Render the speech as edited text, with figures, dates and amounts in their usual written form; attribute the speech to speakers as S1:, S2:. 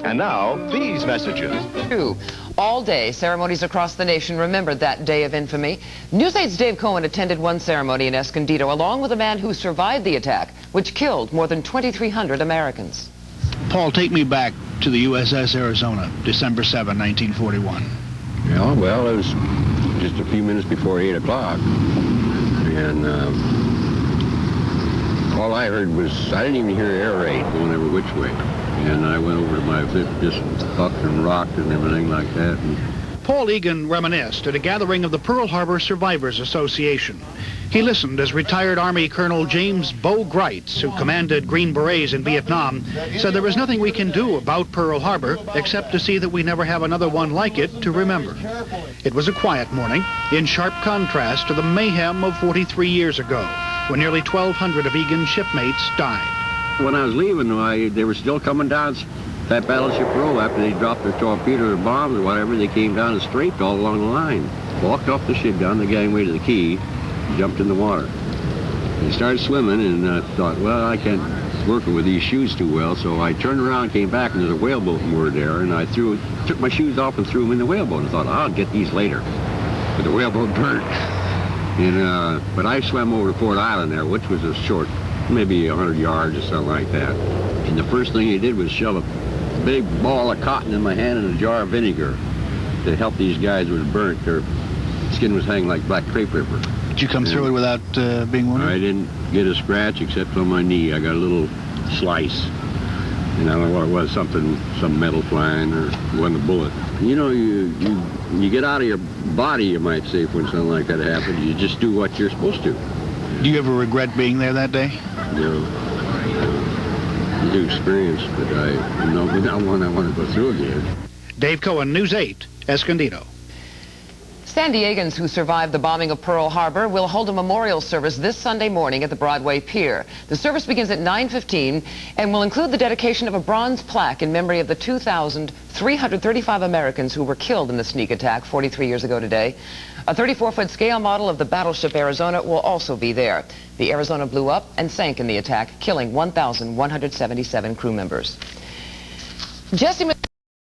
S1: And now, these messages.
S2: All day, ceremonies across the nation remembered that day of infamy. News 8's Dave Cohen attended one ceremony in Escondido, along with a man who survived the attack, which killed more than 2,300 Americans.
S3: Paul, take me back to the USS Arizona, December 7, 1941.
S4: Yeah, well, it was just a few minutes before 8 o'clock. And all I heard was, I didn't even hear air raid going every which way. And I went over to my ship, just bucked and rocked and everything like that. And
S3: Paul Egan reminisced at a gathering of the Pearl Harbor Survivors Association. He listened as retired Army Colonel James Bo Greitz, who commanded Green Berets in Vietnam, said there was nothing we can do about Pearl Harbor except to see that we never have another one like it to remember. It was a quiet morning, in sharp contrast to the mayhem of 43 years ago, when nearly 1,200 of Egan's shipmates died.
S4: when I was leaving, they were still coming down that battleship row after they dropped their torpedo or bombs or whatever. They came down and strafed all along the line, walked off the ship down the gangway to the quay, jumped in the water. They started swimming, and I thought, well, I can't work with these shoes too well, so I turned around, came back, and there's a whaleboat moored there, and I took my shoes off and threw them in the whaleboat. I thought, I'll get these later. But the whaleboat burnt. And, but I swam over to Fort Island there, which was a short, maybe 100 yards or something like that. And the first thing he did was shove a big ball of cotton in my hand and a jar of vinegar to help these guys who were burnt. Their skin was hanging like black crepe paper.
S3: Did you come through it without being wounded?
S4: I didn't get a scratch except on my knee. I got a little slice. And I don't know what it was, some metal flying, or it wasn't a bullet. You know, you get out of your body, you might say, when something like that happens. You just do what you're supposed to.
S3: Do you ever regret being there that day?
S4: No. New experience, but not one I want to go through again.
S3: Dave Cohen, News 8, Escondido.
S2: San Diegans who survived the bombing of Pearl Harbor will hold a memorial service this Sunday morning at the Broadway Pier. The service begins at 9:15 and will include the dedication of a bronze plaque in memory of the 2,335 Americans who were killed in the sneak attack 43 years ago today. A 34-foot scale model of the battleship Arizona will also be there. The Arizona blew up and sank in the attack, killing 1,177 crew members. Jesse